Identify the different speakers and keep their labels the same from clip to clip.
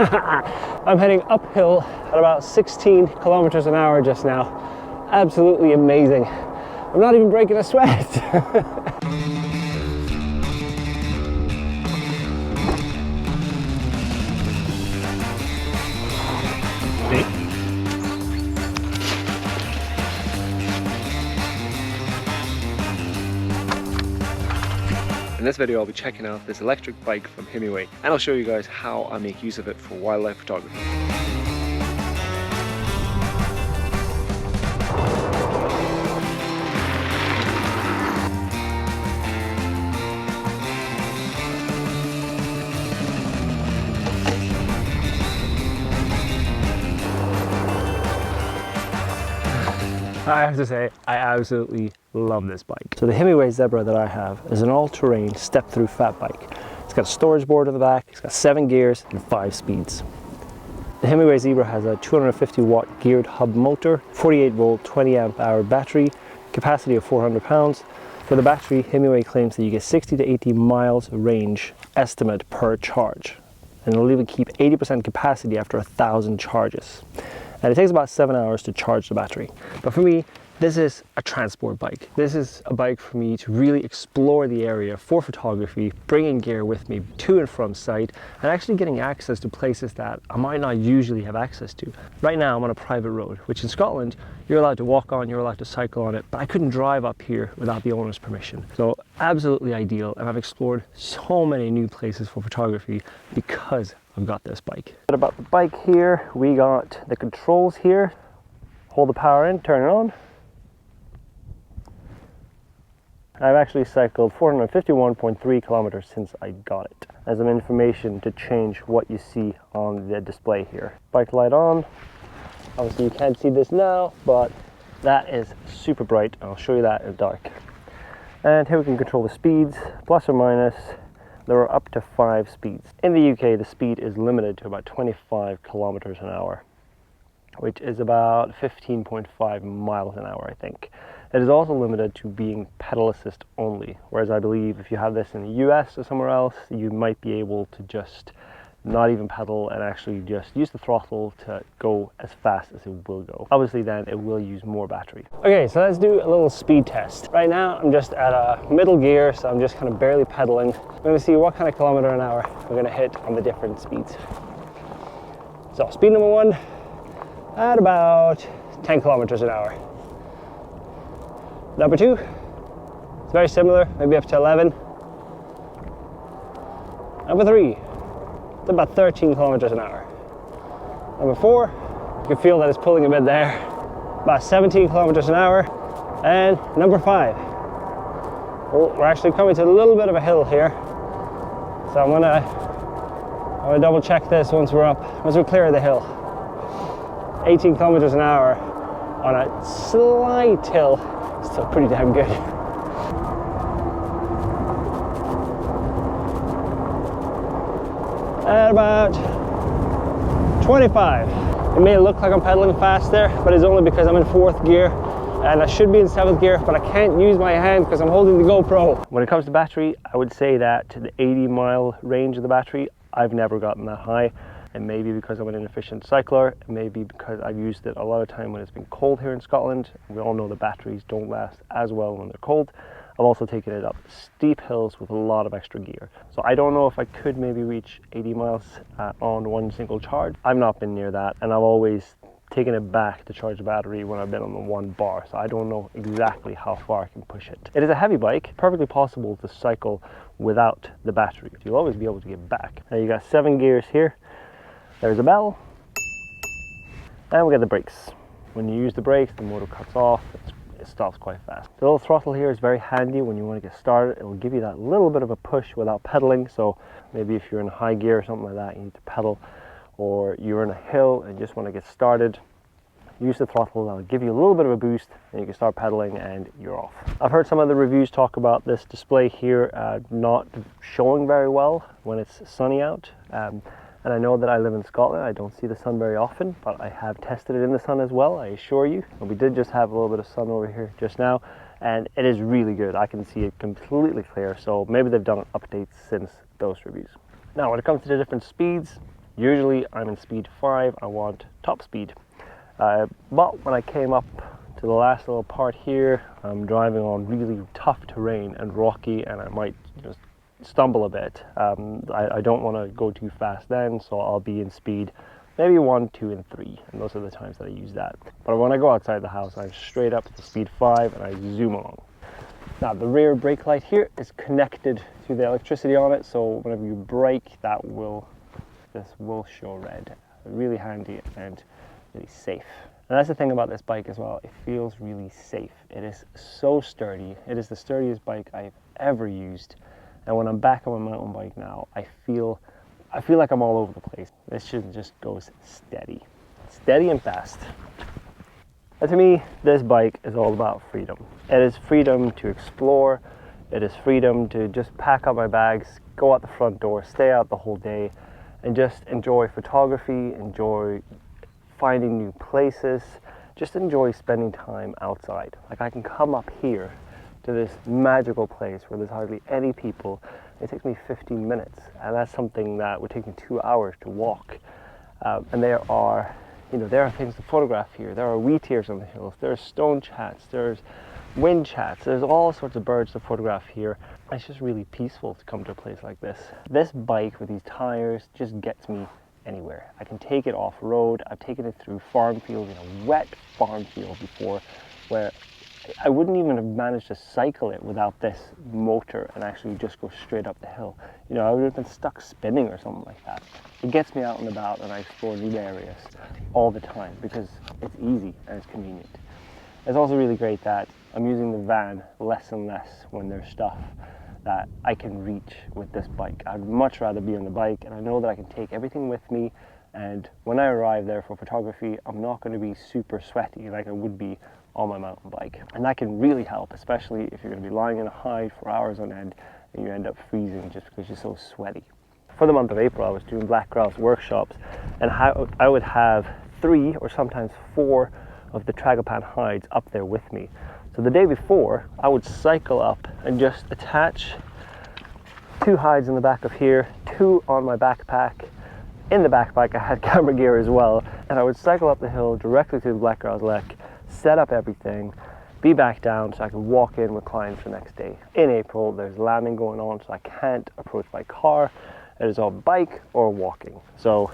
Speaker 1: I'm heading uphill at about 16 kilometers an hour just now. Absolutely amazing. I'm not even breaking a sweat.
Speaker 2: In this video I'll be checking out this electric bike from Himiway, and I'll show you guys how I make use of it for wildlife photography.
Speaker 1: I have to say, I absolutely love this bike. So the Himiway Zebra that I have is an all-terrain step-through fat bike. It's got a storage board in the back, it's got 7 gears and 5 speeds. The Himiway Zebra has a 250 watt geared hub motor, 48 volt 20 amp hour battery, capacity of 400 pounds. For the battery, Himiway claims that you get 60 to 80 miles range estimate per charge. And it'll even keep 80% capacity after 1,000 charges. And it takes about 7 hours to charge the battery. But for me, this is a transport bike. This is a bike for me to really explore the area for photography, bringing gear with me to and from site, and actually getting access to places that I might not usually have access to. Right now, I'm on a private road, which in Scotland, you're allowed to walk on, you're allowed to cycle on it, but I couldn't drive up here without the owner's permission. So absolutely ideal, and I've explored so many new places for photography because I've got this bike. But about the bike here, we got the controls here. Hold the power in, turn it on. I've actually cycled 451.3 kilometers since I got it. As some information to change what you see on the display here. Bike light on. Obviously you can't see this now, but that is super bright. I'll show you that in the dark. And here we can control the speeds, plus or minus. There are up to 5 speeds. In the UK, the speed is limited to about 25 kilometers an hour, which is about 15.5 miles an hour, I think. It is also limited to being pedal assist only, whereas I believe if you have this in the US or somewhere else, you might be able to just not even pedal and actually just use the throttle to go as fast as it will go. Obviously then it will use more battery. Okay, so let's do a little speed test. Right now I'm just at a middle gear, so I'm just kind of barely pedaling. I'm gonna see what kind of kilometer an hour we're gonna hit on the different speeds. So speed number 1 at about 10 kilometers an hour. Number 2, it's very similar, maybe up to 11. Number 3, it's about 13 kilometers an hour. Number 4, you can feel that it's pulling a bit there, about 17 kilometers an hour. And number 5, oh, we're actually coming to a little bit of a hill here. So I'm gonna double check this once we clear the hill. 18 kilometers an hour on a slight hill. Still pretty damn good. At about 25. It may look like I'm pedaling fast there, but it's only because I'm in 4th gear and I should be in 7th gear, but I can't use my hand because I'm holding the GoPro. When it comes to battery, I would say that the 80-mile range of the battery, I've never gotten that high. And maybe because I'm an inefficient cycler, maybe because I've used it a lot of time when it's been cold here in Scotland. We all know the batteries don't last as well when they're cold. I've also taken it up steep hills with a lot of extra gear. So I don't know if I could maybe reach 80 miles on one single charge. I've not been near that, and I've always taken it back to charge the battery when I've been on the 1 bar. So I don't know exactly how far I can push it. It is a heavy bike, perfectly possible to cycle without the battery. You'll always be able to get back. Now you got 7 gears here. There's a bell, and we get the brakes. When you use the brakes, the motor cuts off, it stops quite fast. The little throttle here is very handy when you want to get started. It will give you that little bit of a push without pedaling, so maybe if you're in a high gear or something like that, you need to pedal, or you're in a hill and just want to get started, use the throttle, that'll give you a little bit of a boost, and you can start pedaling and you're off. I've heard some of the reviews talk about this display here not showing very well when it's sunny out. And I know that I live in Scotland, I don't see the sun very often, but I have tested it in the sun as well, I assure you. And we did just have a little bit of sun over here just now, and it is really good. I can see it completely clear, so maybe they've done updates since those reviews. Now, when it comes to the different speeds, Usually I'm in speed 5, I want top speed. But when I came up to the last little part here, I'm driving on really tough terrain and rocky, and I might just stumble a bit. I don't want to go too fast then, so I'll be in speed maybe 1, 2, and 3, and those are the times that I use that. But when I go outside the house, I'm straight up to speed 5 and I zoom along. Now the rear brake light here is connected to the electricity on it, so whenever you brake, this will show red. Really handy and really safe. And that's the thing about this bike as well, it feels really safe. It is so sturdy. It is the sturdiest bike I've ever used. And when I'm back on my mountain bike now, I feel like I'm all over the place. This shit just goes steady and fast. And to me, this bike is all about freedom. It is freedom to explore. It is freedom to just pack up my bags, go out the front door, stay out the whole day, and just enjoy photography, enjoy finding new places, just enjoy spending time outside. Like I can come up here to this magical place where there's hardly any people. It takes me 15 minutes, and that's something that would take me 2 hours to walk. And there are things to photograph here. There are wheat ears on the hills, there's stone chats, there's wind chats, there's all sorts of birds to photograph here. It's just really peaceful to come to a place like this. This bike with these tires just gets me anywhere. I can take it off-road. I've taken it through farm fields, in a wet farm field before, where I wouldn't even have managed to cycle it without this motor and actually just go straight up the hill. You know, I would have been stuck spinning or something like that. It gets me out and about, and I explore new areas all the time because it's easy and it's convenient. It's also really great that I'm using the van less and less when there's stuff that I can reach with this bike. I'd much rather be on the bike, and I know that I can take everything with me, and when I arrive there for photography, I'm not going to be super sweaty like I would be on my mountain bike. And that can really help, especially if you're going to be lying in a hide for hours on end and you end up freezing just because you're so sweaty. For the month of April, I was doing black grouse workshops, and I would have 3 or sometimes 4 of the Tragopan hides up there with me. So the day before, I would cycle up and just attach 2 hides in the back of here, 2 on my backpack. In the backpack, I had camera gear as well, and I would cycle up the hill directly to the Black Grouse Lek, set up everything, be back down so I could walk in with clients the next day. In April, there's lambing going on, so I can't approach by car. It is all bike or walking. So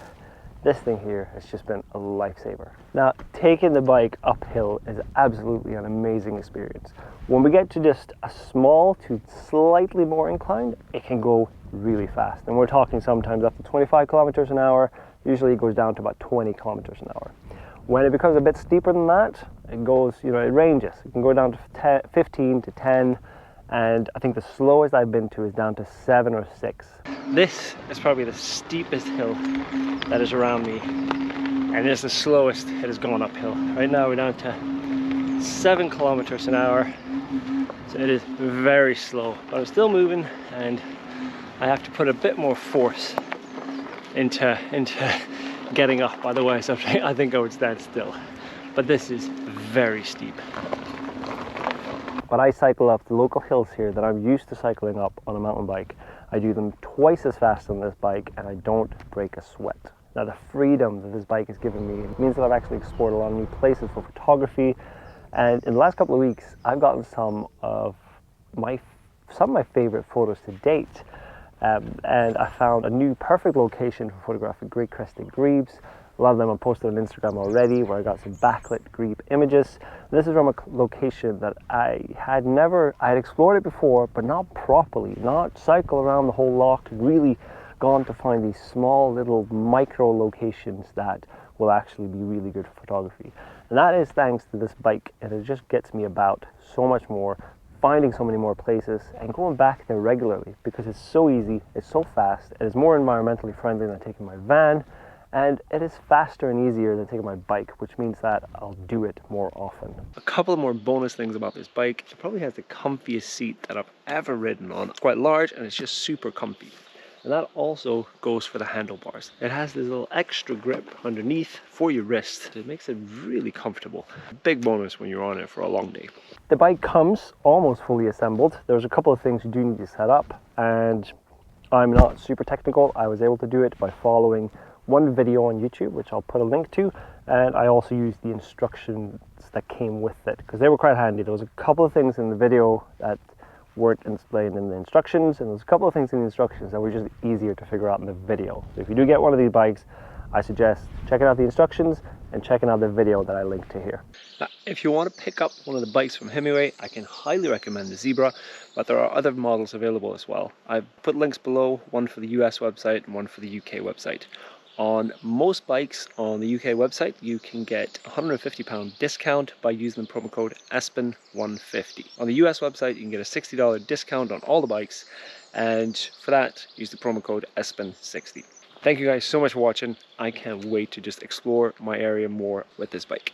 Speaker 1: this thing here has just been a lifesaver. Now, taking the bike uphill is absolutely an amazing experience. When we get to just a small to slightly more inclined, it can go really fast. And we're talking sometimes up to 25 kilometers an hour. Usually it goes down to about 20 kilometers an hour. When it becomes a bit steeper than that, it goes, it ranges. It can go down to 15 to 10. And I think the slowest I've been to is down to 7 or 6. This is probably the steepest hill that is around me, and it's the slowest it has gone uphill. Right now we're down to 7 kilometers an hour, so it is very slow, but I'm still moving, and I have to put a bit more force into getting up, otherwise I think I would stand still. But this is very steep. But I cycle up the local hills here that I'm used to cycling up on a mountain bike. I do them twice as fast on this bike, and I don't break a sweat. Now, the freedom that this bike has given me means that I've actually explored a lot of new places for photography. And in the last couple of weeks, I've gotten some of my favorite photos to date. And I found a new perfect location for photographing great crested grebes. A lot of them are posted on Instagram already, where I got some backlit grebe images. This is from a location that I had explored it before, but not properly, not cycle around the whole loch, really gone to find these small little micro locations that will actually be really good for photography. And that is thanks to this bike, and it just gets me about so much more, finding so many more places and going back there regularly because it's so easy, it's so fast, it is more environmentally friendly than taking my van. And it is faster and easier than taking my bike, which means that I'll do it more often. A couple of more bonus things about this bike. It probably has the comfiest seat that I've ever ridden on. It's quite large and it's just super comfy. And that also goes for the handlebars. It has this little extra grip underneath for your wrist. It makes it really comfortable. A big bonus when you're on it for a long day. The bike comes almost fully assembled. There's a couple of things you do need to set up, and I'm not super technical. I was able to do it by following one video on YouTube, which I'll put a link to, and I also used the instructions that came with it because they were quite handy. There was a couple of things in the video that weren't explained in the instructions, and there's a couple of things in the instructions that were just easier to figure out in the video. So if you do get one of these bikes, I suggest checking out the instructions and checking out the video that I linked to here.
Speaker 2: Now, if you want to pick up one of the bikes from Himiway, I can highly recommend the Zebra, but there are other models available as well. I've put links below, one for the US website and one for the UK website. On most bikes on the UK website, you can get a £150 discount by using the promo code Espen150. On the US website, you can get a $60 discount on all the bikes, and for that, use the promo code Espen60. Thank you guys so much for watching. I can't wait to just explore my area more with this bike.